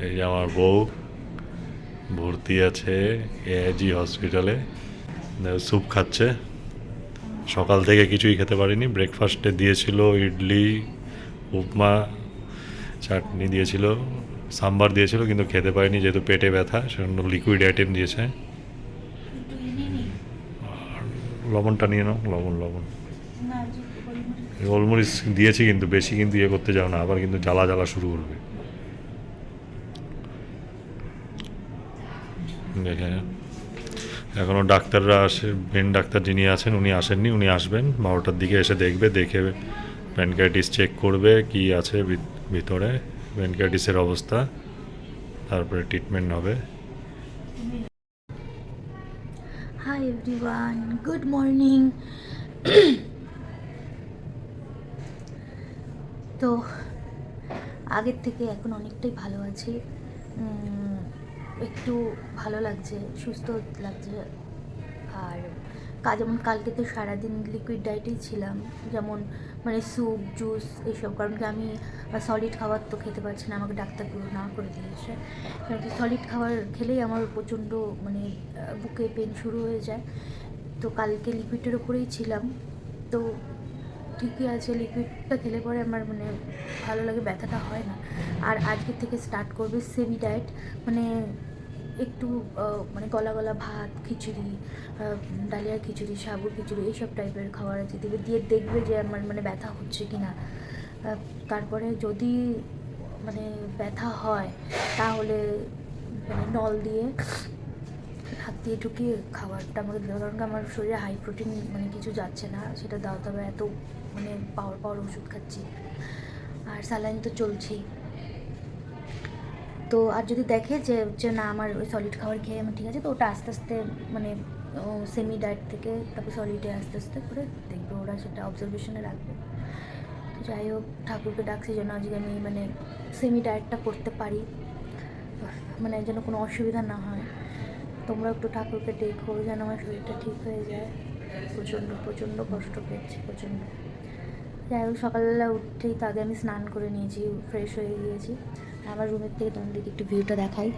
এই যে আমার বউ ভর্তি আছে এআইজি হসপিটালে, স্যুপ খাচ্ছে। সকাল থেকে কিছুই খেতে পারিনি। ব্রেকফাস্টে দিয়েছিল ইডলি, উপমা, চাটনি দিয়েছিল, সাম্বার দিয়েছিল, কিন্তু খেতে পারিনি যেহেতু পেটে ব্যথা, সেজন্য লিকুইড আইটেম দিয়েছে। লবণটা নিয়ে নাও, লবণ লবণ। গোলমরিচ দিয়েছি কিন্তু বেশি কিন্তু ইয়ে করতে যাও না, আবার কিন্তু জ্বালা জ্বালা শুরু করবে। দেখে এখনও ডাক্তাররা আসে, মেন ডাক্তার যিনি আছেন উনি আসেননি, উনি আসবেন 12টার দিকে, এসে দেখবে, দেখে প্যানক্রাইটিস চেক করবে কি আছে ভিতরে, প্যানক্রাইটিসের অবস্থা, তারপরে ট্রিটমেন্ট হবে। Hi everyone, good morning. তো আগের থেকে এখন অনেকটাই ভালো আছি, একটু ভালো লাগছে, সুস্থ লাগছে। আর যেমন কালকে তো সারাদিন লিকুইড ডায়েটেই ছিলাম, যেমন মানে স্যুপ, জুস এইসব, কারণ কি আমি সলিড খাবার তো খেতে পারছি না, আমাকে ডাক্তারগুলো না করে দিয়েছে। কারণ কি সলিড খাবার খেলেই আমার প্রচণ্ড মানে বুকে পেন শুরু হয়ে যায়। তো কালকে লিকুইডের ওপরেই ছিলাম, তো ঠিকই আছে, লিকুইডটা খেলে পরে আমার মানে ভালো লাগে, ব্যথাটা হয় না। আর আজকের থেকে স্টার্ট করবে সেমি ডায়েট, মানে একটু মানে গলা গলা ভাত, খিচুড়ি, ডালিয়ার খিচুড়ি, সাবুর খিচুড়ি, এইসব টাইপের খাবার আছে দেবে, দিয়ে দেখবে যে আমার মানে ব্যথা হচ্ছে কি না। তারপরে যদি মানে ব্যথা হয় তাহলে মানে নল দিয়ে হাত দিয়ে ঢুকিয়ে খাবারটা আমাকে দেওয়া, কারণ আমার শরীরে হাই প্রোটিন মানে কিছু যাচ্ছে না, সেটা দাও। তবে এত মানে পাওয়ার পাওয়ার ওষুধ খাচ্ছি, আর স্যালাইন তো চলছেই। তো আর যদি দেখে যে যে না আমার ওই সলিড খাবার খেয়ে আমার ঠিক আছে, তো ওটা আস্তে আস্তে মানে সেমি ডায়েট থেকে তারপর সলিডে আস্তে আস্তে করে দেখবে, ওরা সেটা অবজারভেশনে রাখবে। তো যাই হোক, ঠাকুরকে ডাকছি যেন আজকে আমি মানে সেমি ডায়েটটা করতে পারি, মানে যেন কোনো অসুবিধা না হয়। তোমরা একটু ঠাকুরকে দেখো যেন আমার শরীরটা ঠিক হয়ে যায়। প্রচণ্ড প্রচণ্ড কষ্ট পেয়েছি, প্রচণ্ড। যাই হোক, সকালবেলা উঠেই তো আগে আমি স্নান করে নিয়েছি, ফ্রেশ হয়ে গিয়েছি। আমার রুমের থেকে তোমাদেরকে একটু ভিউটা দেখাই।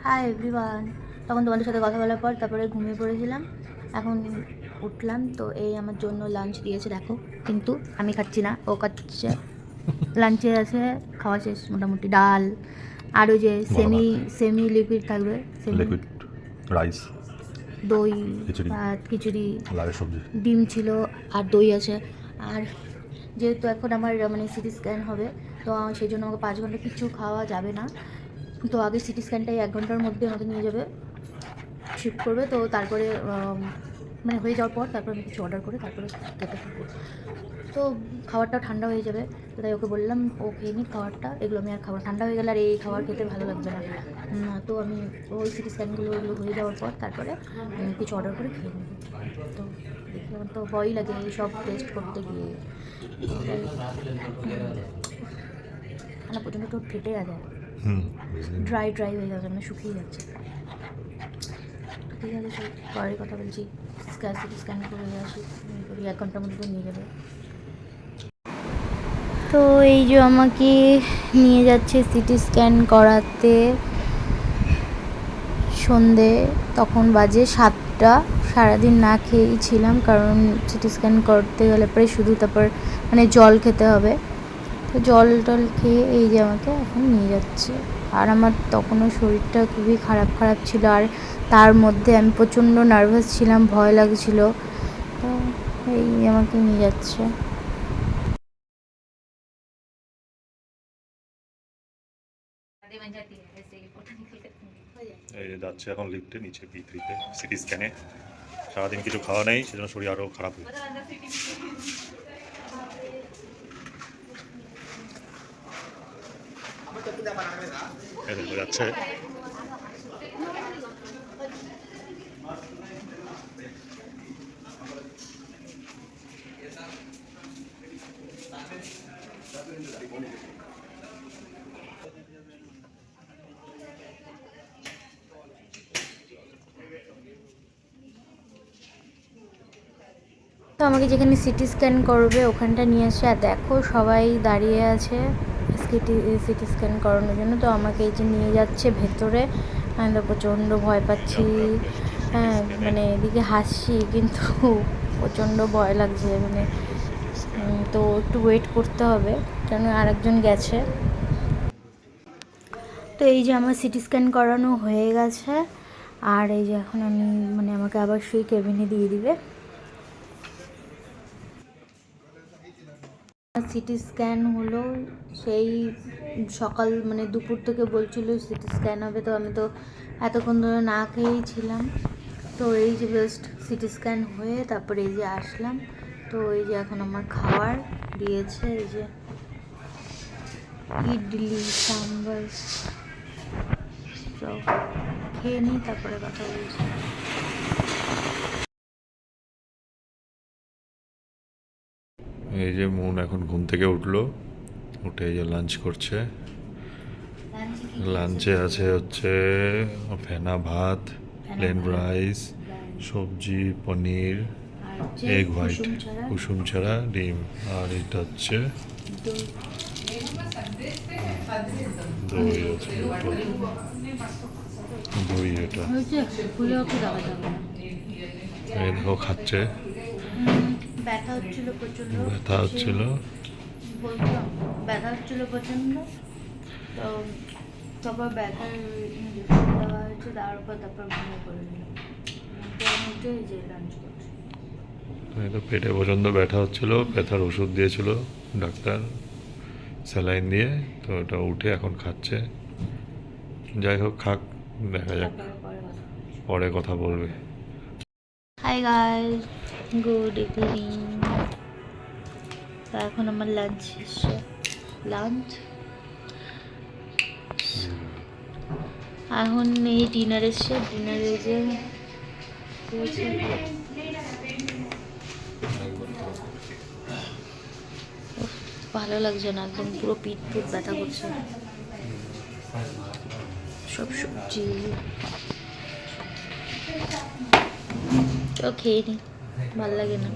হাই এভরিওয়ান, তখন তোমাদের সাথে কথা বলার পর তারপরে ঘুমিয়ে পড়েছিলাম। এখন উঠলাম, তো এই আমার জন্য লাঞ্চ দিয়েছে দেখো, কিন্তু আমি খাচ্ছি না, ও খাচ্ছে। লাঞ্চে আছে খাওয়া শেষ মোটামুটি ডাল, আর ওই যে সেমি সেমি লিকুইড থাকবে, সেমি লিকুইড রাইস, দই, খিচুড়ি, ভাত, খিচুড়ি, লাউয়ের সবজি। ডিম ছিল, আর দই আছে। আর যেহেতু এখন আমার মানে সিটি স্ক্যান হবে, তো সেই জন্য আমাকে 5 ঘন্টা কিছু খাওয়া যাবে না। তো আগে সিটি স্ক্যানটাই 1 ঘন্টার মধ্যে আমাকে নিয়ে যাবে, শিফট করবে। তো তারপরে মানে হয়ে যাওয়ার পর তারপর আমি কিছু অর্ডার করে তারপরে খেতে থাকবো। তো খাবারটা ঠান্ডা হয়ে যাবে, তো তাই ওকে বললাম ও খেয়ে নিক খাবারটা, এগুলো আমি আর খাবার ঠান্ডা হয়ে গেলে আর এই খাবার খেতে ভালো লাগবে না। তো আমি ওই সিটি স্ক্যানগুলো ওগুলো হয়ে যাওয়ার পর তারপরে কিছু অর্ডার করে খেয়ে নেবো। তো দেখি, আমার তো ভয়ই লাগে এইসব টেস্ট করতে গিয়ে। ঠান্ডা প্রচণ্ড টোট ফেটে গেছে, ড্রাই ড্রাই হয়ে যাচ্ছে, মানে শুকিয়ে যাচ্ছে। ঠিক আছে, চল পরের কথা বলছি। সিটি স্ক্যান করে আসি, 1 ঘন্টার মধ্যে নিয়ে যাবে। তো এই যে আমাকে নিয়ে যাচ্ছে সিটি স্ক্যান করাতে, সন্ধে তখন বাজে 7টা। সারাদিন না খেয়েই ছিলাম, কারণ সিটি স্ক্যান করতে গেলে পরে শুধু তারপর মানে জল খেতে হবে। তো জল টল খেয়ে এই যে আমাকে এখন নিয়ে যাচ্ছে। আর আমার তখনও শরীরটা খুবই খারাপ খারাপ ছিল, আর তার মধ্যে আমি প্রচণ্ড নার্ভাস ছিলাম, ভয় লাগছিল। তো এই আমাকে নিয়ে যাচ্ছে। এই যে যাচ্ছে এখন লিফটে নিচে B3-তে সিটি স্ক্যানে। সারাদিন কিছু খাওয়া নেই, সেজন্য শরীর আরও খারাপ হয়ে যাচ্ছে। তো আমাকে যেখানে সিটি স্ক্যান করবে ওখানটা নিয়ে আসে, আর দেখো সবাই দাঁড়িয়ে আছে সিটি স্ক্যান করানোর জন্য। তো আমাকে এই যে নিয়ে যাচ্ছে ভেতরে, আমি তো প্রচণ্ড ভয় পাচ্ছি। হ্যাঁ মানে এদিকে হাসছি কিন্তু প্রচণ্ড ভয় লাগছে মানে। তো একটু ওয়েট করতে হবে কেন আরেকজন গেছে। তো এই যে আমার সিটি স্ক্যান করানো হয়ে গেছে, আর এই যে এখন আমি মানে আমাকে আবার সেই কেবিনে দিয়ে দিবে। সিটি স্ক্যান হলো সেই সকাল মানে দুপুর থেকে বলছিল সিটি স্ক্যান হবে, তো আমি তো এতক্ষণ ধরে না খেয়েই ছিলাম। তো এই যে জাস্ট সিটি স্ক্যান হয়ে তারপরে এই যে আসলাম। তো এই যে এখন আমার খাবার দিয়েছে, এই যে ইডলি সাম্বার। তো খেয়ে নিই তারপরে কথা বলছি। এই যে মুন এখন ঘুম থেকে উঠলো, উঠে এই যে লাঞ্চ করছে। লাঞ্চে আছে হচ্ছে ফেনা ভাত, প্লেন রাইস, সবজি, পনির, এগ হোয়াইট, কুসুম ছাড়া ডিম, আর এটা হচ্ছে দই আছে, দই এটা। এই দেখো খাচ্ছে, ব্যথা হচ্ছিল প্রচণ্ড, ব্যথা হচ্ছিল। বলছিলাম ব্যথা হচ্ছিল প্রচণ্ড। তো তারপর ব্যথার ইঞ্জেকশন দেওয়া হয়েছে, তারপর ঘুমিয়ে পড়ে নিলাম। উঠে যে লাঞ্চ করছি। এই তো পেটে প্রচণ্ড ব্যথা হচ্ছিল, ব্যথার ওষুধ দিয়েছিল ডাক্তার স্যালাইন দিয়ে, তো ওটা উঠে এখন খাচ্ছে। যাই হোক খাক, দেখা যাক পরে কথা বলবে। Hi guys, good evening. তো এখন আমার লাঞ্চ এসছে, লাঞ্চ এখন এই ডিনার এসছে। ডিনারে যে ভালো লাগছে না, একদম পুরো পিঠ ব্যথা করছে। সব সবজি তো খেয়ে নি, ভালো লাগে না।